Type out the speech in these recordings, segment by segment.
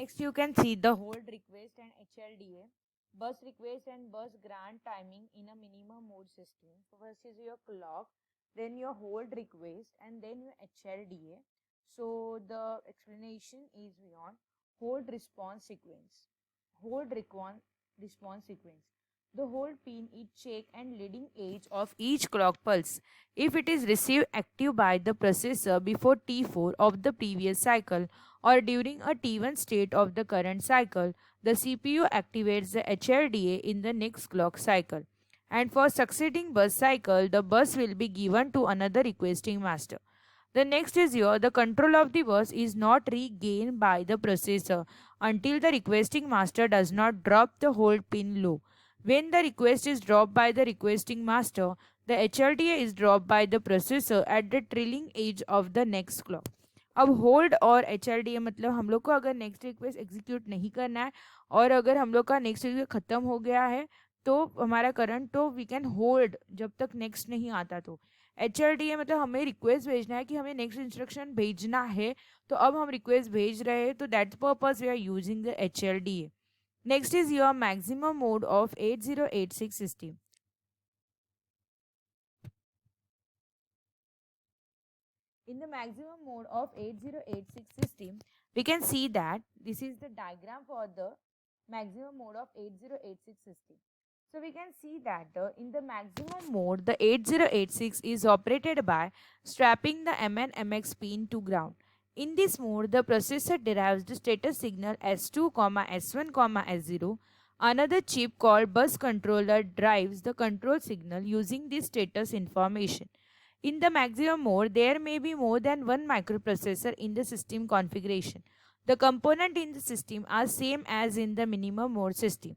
Next, you can see the hold request and HLDA, bus request and bus grant timing in a minimum mode system. So first is your clock, then your hold request, and then your HLDA. So the explanation is beyond hold response sequence. Response sequence. The hold pin is check and leading edge of each clock pulse. If it is received active by the processor before T4 of the previous cycle or during a T1 state of the current cycle, the CPU activates the HLDA in the next clock cycle. And for succeeding bus cycle, the bus will be given to another requesting master. The next is here, the control of the bus is not regained by the processor until the requesting master does not drop the hold pin low. When the request is dropped by the requesting master, the HLDA is dropped by the processor at the trailing edge of the next clock. अब hold और H L D ए मतलब हम लोग को अगर next request execute नहीं करना है और अगर हम लोग का नेक्स्ट रिक्वेस्ट ख़त्म हो गया है तो हमारा करंट तो वी कैन होल्ड जब तक नेक्स्ट नहीं आता। तो एच एल डी ए मतलब हमें रिक्वेस्ट भेजना है कि हमें नेक्स्ट इंस्ट्रक्शन भेजना है, तो अब हम रिक्वेस्ट भेज रहे हैं, तो that purpose we are using the H L D A. Next is your maximum mode of 8086 system. In the maximum mode of 8086 system, we can see that this is the diagram for the maximum mode of 8086 system. So we can see that in the maximum mode, the 8086 is operated by strapping the MN MX pin to ground. In this mode, the processor derives the status signal S2, S1, S0. Another chip called bus controller drives the control signal using this status information. In the maximum mode, there may be more than one microprocessor in the system configuration. The components in the system are same as in the minimum mode system.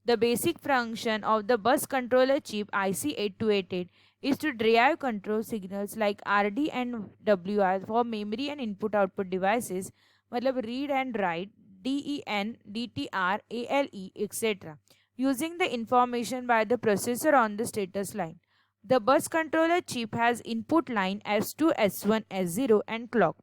The basic function of the bus controller chip IC8288 is to derive control signals like RD and WR for memory and input-output devices, मतलब read and write, DEN, DTR, ALE, etc., using the information by the processor on the status line. The bus controller chip has input line S2, S1, S0 and clock.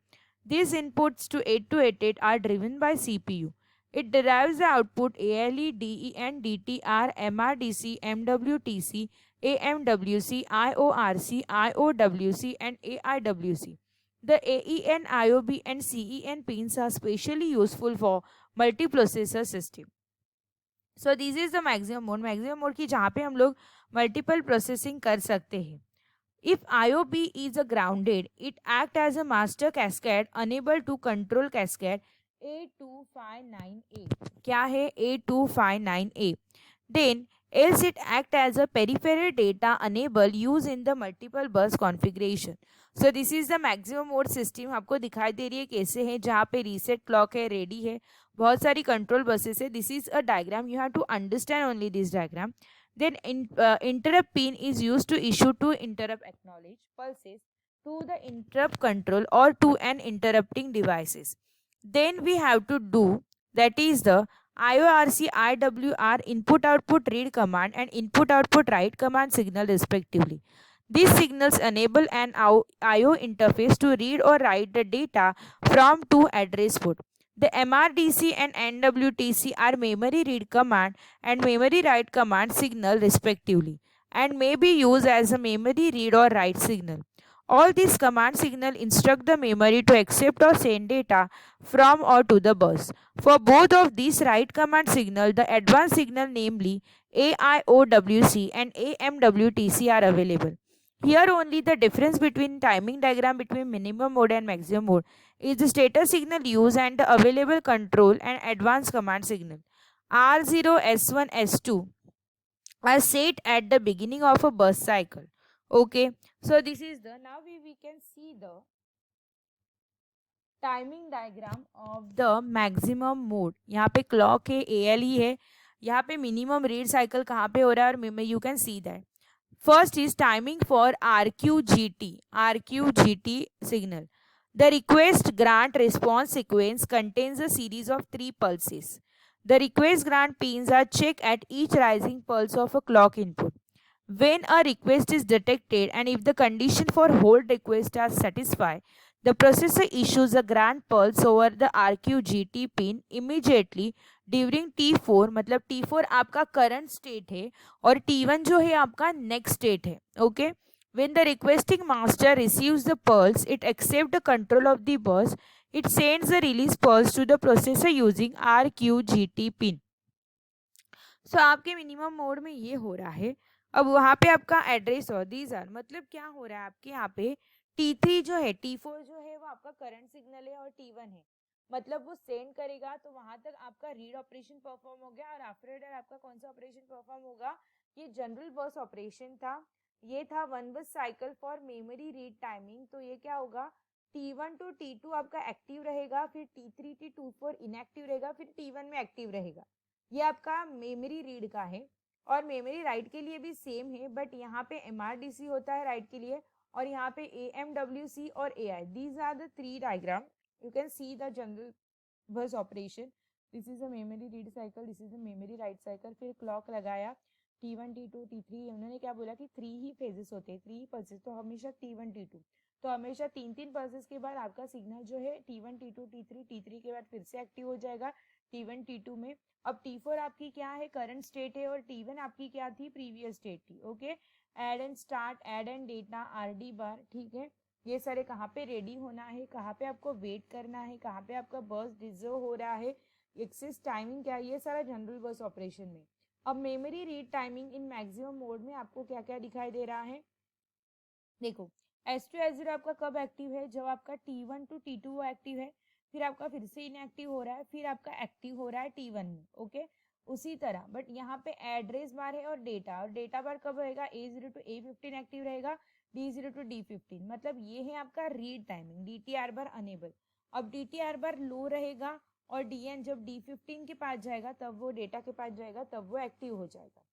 These inputs to 8288 are driven by CPU. It derives the output ALE, DEN, DTR, MRDC, MWTC, AMWC, IORC, IOWC and AIWC. The AEN, IOB and CEN pins are specially useful for multiprocessor system. So this is the maximum mode. Maximum mode की जहाँ पे हम लोग multiple processing कर सकते हैं. If IOB is a grounded, it acts as a master cascade unable to control cascade A259A. क्या है A259A? Then else it acts as a peripheral data enable use in the multiple bus configuration. So this is the maximum mode system. आपको दिखाई दे रही है कैसे है, जहाँ पे रीसेट क्लॉक है, रेडी है, बहुत सारी कंट्रोल बसेस है. This is a diagram, you have to understand only this diagram. Then interrupt pin is used to issue two interrupt acknowledge pulses to the interrupt control or to an interrupting devices. Then we have to do, that is the IORC, IWR input output read command and input output write command signal respectively. These signals enable an IO interface to read or write the data from two address port. The MRDC and NWTC are memory read command and memory write command signal respectively and may be used as a memory read or write signal. All these command signal instruct the memory to accept or send data from or to the bus. For both of these write command signal, the advanced signal namely AIOWC and AMWTC are available. Here only the difference between timing diagram between minimum mode and maximum mode is the status signal used and the available control and advanced command signal. R0, S1, S2 are set at the beginning of a bus cycle. Okay, so this is the, now we can see the timing diagram of the maximum mode. यहाँ पे clock है, ALE है, यहाँ पे minimum read cycle कहाँ पे हो रहा है और you can see that. First is timing for RQGT signal. The request grant response sequence contains a series of 3 pulses. The request grant pins are checked at each rising pulse of a clock input. When a request is detected and if the condition for hold request are satisfied, The processor issues a grand pulse over the RQGT pin immediately during T4, मतलब T4 आपका current state है और T1 जो है आपका next state है. Okay. When the requesting master receives the pulse, it accepts the control of the bus. It sends the release pulse to the processor using RQGT pin. सो आपके minimum mode में ये हो रहा है. अब वहाँ पे आपका एड्रेस और दीज आर, मतलब क्या हो रहा है आपके यहाँ पे T3 जो है, T4 जो है वो आपका करंट सिग्नल है और T1 है, मतलब वो सेंड करेगा तो वहां तक आपका रीड ऑपरेशन परफॉर्म हो गया. और आफ्टर दैट आपका कौन सा ऑपरेशन परफॉर्म होगा? ये जनरल बस ऑपरेशन था. ये था वन बस cycle for memory read timing. तो ये क्या होगा? T1 टू T2 आपका एक्टिव रहेगा, फिर T3 T4 इनएक्टिव रहेगा, फिर T1 में एक्टिव रहेगा. ये आपका मेमोरी रीड का है. और मेमोरी राइट के लिए भी सेम है, बट यहाँ पे MRDC होता है राइट के लिए, और यहाँ पे AMWC और AI. These are the three diagram. You can see the general bus operation. This is a memory read cycle, this is a memory write cycle. फिर क्लॉक लगाया T1 T2 T3. उन्होंने क्या बोला कि 3 ही फेजेस होते हैं, 3 pulses. तो हमेशा T1 T2, तो हमेशा 3 पल्सेस के बाद आपका सिग्नल जो है T1 T2 T3, T3 के बाद फिर से एक्टिव हो जाएगा T1 T2 में. अब T4 आपकी क्या है? करंट स्टेट है. और T1 आपकी क्या थी? प्रीवियस स्टेट थी. Okay. Add and start, add and data, RD bar. ठीक है. ये सारे कहाँ पे रेडी होना है, कहाँ पे आपको वेट करना है, कहाँ पे आपका बस डिजर्व हो रहा है, एक्सेस टाइमिंग क्या है, ये सारा जनरल बस ऑपरेशन में. अब memory read timing in maximum mode में आपको क्या क्या दिखाई दे रहा है? देखो, S2 S0 आपका कब एक्टिव है? जब आपका T1 टू T2 एक्टिव है, फिर आपका फिर से इनएक्टिव हो रहा है, फिर आपका एक्टिव हो रहा है T1 में. ओके. उसी तरह बट यहाँ पे एड्रेस बार है और डेटा. और डेटा बार कब रहेगा? A0 टू A15 एक्टिव रहेगा, D0 टू D15. मतलब ये है आपका रीड टाइमिंग. DTR बार अनेबल. अब DTR बार लो रहेगा और DN जब D15 के पास जाएगा तब वो डेटा के पास जाएगा, तब वो एक्टिव हो जाएगा.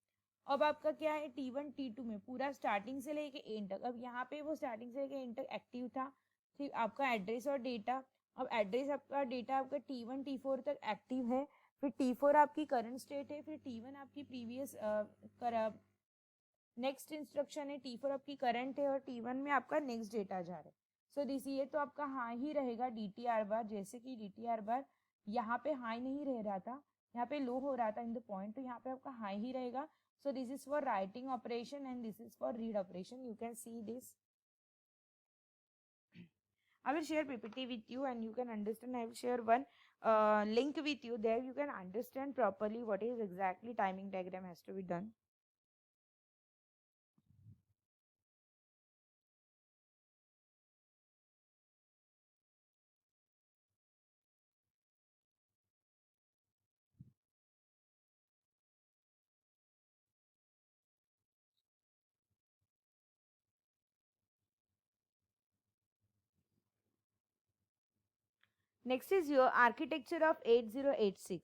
अब आपका क्या है? T1 T2 में पूरा स्टार्टिंग से लेके एंड तक. अब यहाँ पे वो स्टार्टिंग से लेके एंड तक एक्टिव था. फिर आपका एड्रेस और डेटा. अब एड्रेस आपका, डेटा आपका T1 T4 तक एक्टिव है. फिर T4 आपकी करंट स्टेट है, फिर T1 आपकी प्रीवियस नेक्स्ट इंस्ट्रक्शन है, T4 आपकी करंट है और T1 में आपका नेक्स्ट डेटा जा रहा है. सो दिस ये तो आपका हाई ही रहेगा DTR बार. जैसे कि DTR बार यहाँ पे हाई नहीं रह रहा था, यहाँ पे लो हो रहा था इन द पॉइंट, तो यहाँ पे आपका हाई ही रहेगा. So this is for writing operation and this is for read operation. You can see this. I will share PPT with you and you can understand. I will share one link with you. There you can understand properly what is exactly timing diagram has to be done. Next is your architecture of 8086.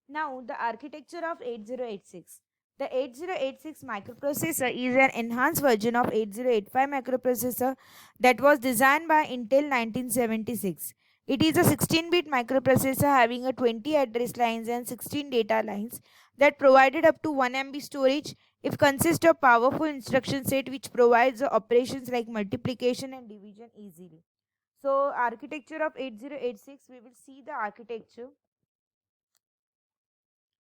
Now the architecture of 8086. The 8086 microprocessor is an enhanced version of 8085 microprocessor that was designed by Intel 1976. It is a 16-bit microprocessor having a 20 address lines and 16 data lines that provided up to 1 MB storage. It consists of powerful instruction set which provides the operations like multiplication and division easily. So architecture of 8086, we will see the architecture.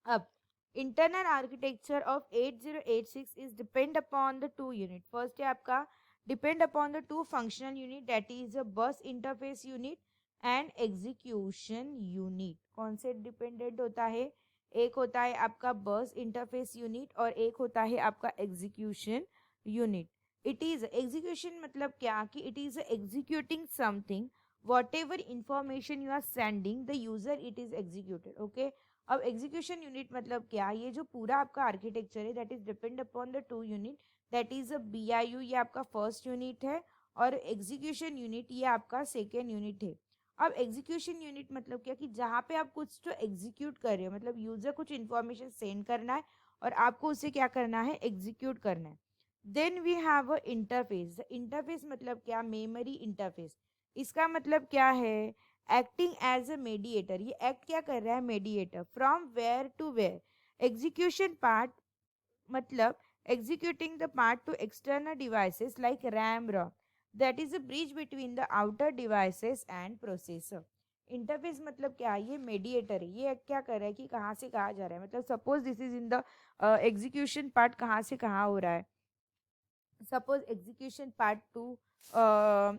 Up. Internal architecture of 8086 is depend upon the two unit. First है आपका depend upon the two functional unit, that is a bus interface unit and execution unit. कौन से dependent होता है? एक होता है आपका bus interface unit और एक होता है आपका execution unit. It is execution मतलब क्या कि it is executing something, whatever information you are sending the user, it is executed. Okay. अब एग्जीक्यूशन यूनिट मतलब क्या? ये जो पूरा आपका आर्किटेक्चर है that is depend upon the two unit, that is a BIU, ये आपका फर्स्ट यूनिट है और एग्जीक्यूशन यूनिट ये आपका सेकेंड यूनिट है. अब एग्जीक्यूशन यूनिट मतलब क्या कि जहाँ पे आप कुछ तो एग्जीक्यूट कर रहे हो, मतलब यूजर कुछ इन्फॉर्मेशन सेंड करना है और आपको उसे क्या करना है? एग्जीक्यूट करना है. Then we have a interface. Interface मतलब क्या? Memory interface. इसका मतलब क्या है? Acting as a mediator. ये एक्ट क्या कर रहा है? Mediator. From where to where. Execution part मतलब executing the part to external devices like RAM, ROM. That is a bridge between the outer devices and processor. Interface मतलब क्या, ये mediator है, ये क्या कर रहा है कि कहाँ से कहाँ जा रहा है, मतलब suppose this is in the execution part, कहाँ से कहाँ हो रहा है, suppose execution part to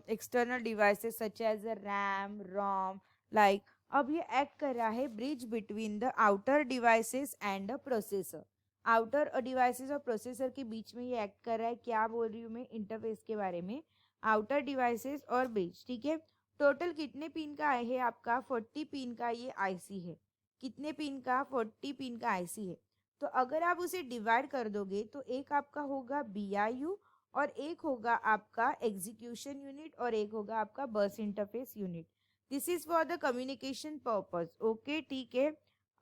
external devices such as a ram rom, like अब ये एक्ट कर रहा है bridge between the outer devices and the processor. Outer devices और प्रोसेसर के बीच में ये एक्ट कर रहा है, क्या बोल रही हूँ मैं इंटरफेस के बारे में, आउटर डिवाइसेस और ब्रिज। ठीक है, टोटल कितने पिन का है आपका, 40 पिन का ये आईसी है। कितने पिन का, 40 पिन का आईसी है। तो अगर आप उसे डिवाइड कर दोगे तो एक आपका होगा बीआईयू और एक होगा आपका एग्जीक्यूशन यूनिट और एक होगा आपका bus interface unit. This is for the communication purpose. Okay, ठीक है।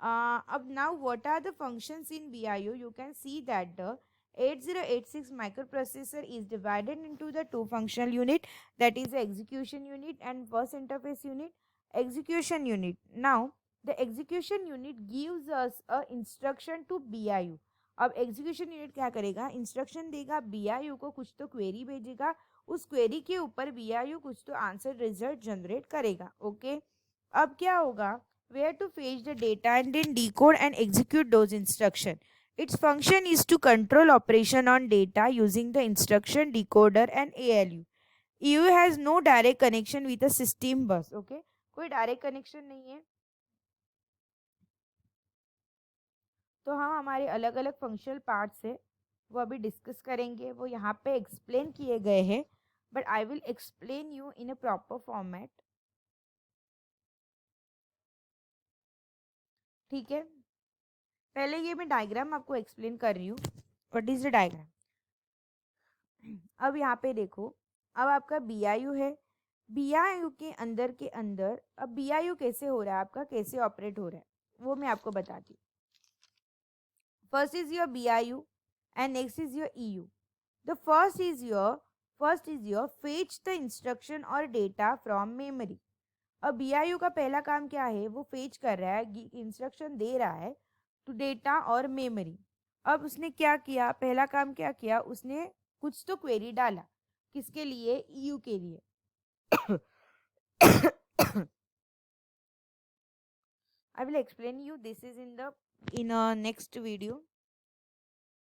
अब now what are the functions in BIO? You can see that the 8086 microprocessor is divided into the two functional unit, that is the execution unit and bus interface unit. Execution unit, now the execution unit gives us a instruction to BIO. अब execution unit क्या करेगा, instruction देगा बीआईयू को, कुछ तो query भेजेगा, उस query के ऊपर बीआईयू कुछ तो आंसर रिजल्ट जनरेट करेगा। ओके, अब क्या होगा, where to fetch the data and then decode and execute those instruction. its function is to control operation on data using the instruction decoder and ALU. EU has no direct connection with the system bus. Okay, कोई direct connection नहीं है, तो हम हमारे अलग अलग functional parts है वो अभी डिस्कस करेंगे, वो यहाँ पे एक्सप्लेन किए गए हैं, but I will explain you in a proper format. ठीक है, पहले ये मैं डायग्राम आपको एक्सप्लेन कर रही हूँ, व्हाट इज द डायग्राम। अब यहाँ पे देखो, अब आपका बीआईयू है, बीआईयू के अंदर अब बीआईयू कैसे हो रहा है आपका, कैसे ऑपरेट हो रहा है, वो मैं आपको बताती हूँ। First is your BIU and next is your EU. The first is your fetch the instruction or data from memory. अब बीआईयू का पहला काम क्या है, वो फेच कर रहा है, इंस्ट्रक्शन दे रहा है टू डेटा और मेमोरी। अब उसने क्या किया, पहला काम क्या किया, उसने कुछ तो क्वेरी डाला, किसके लिए, ईयू के लिए। I will explain you, this is in a next video.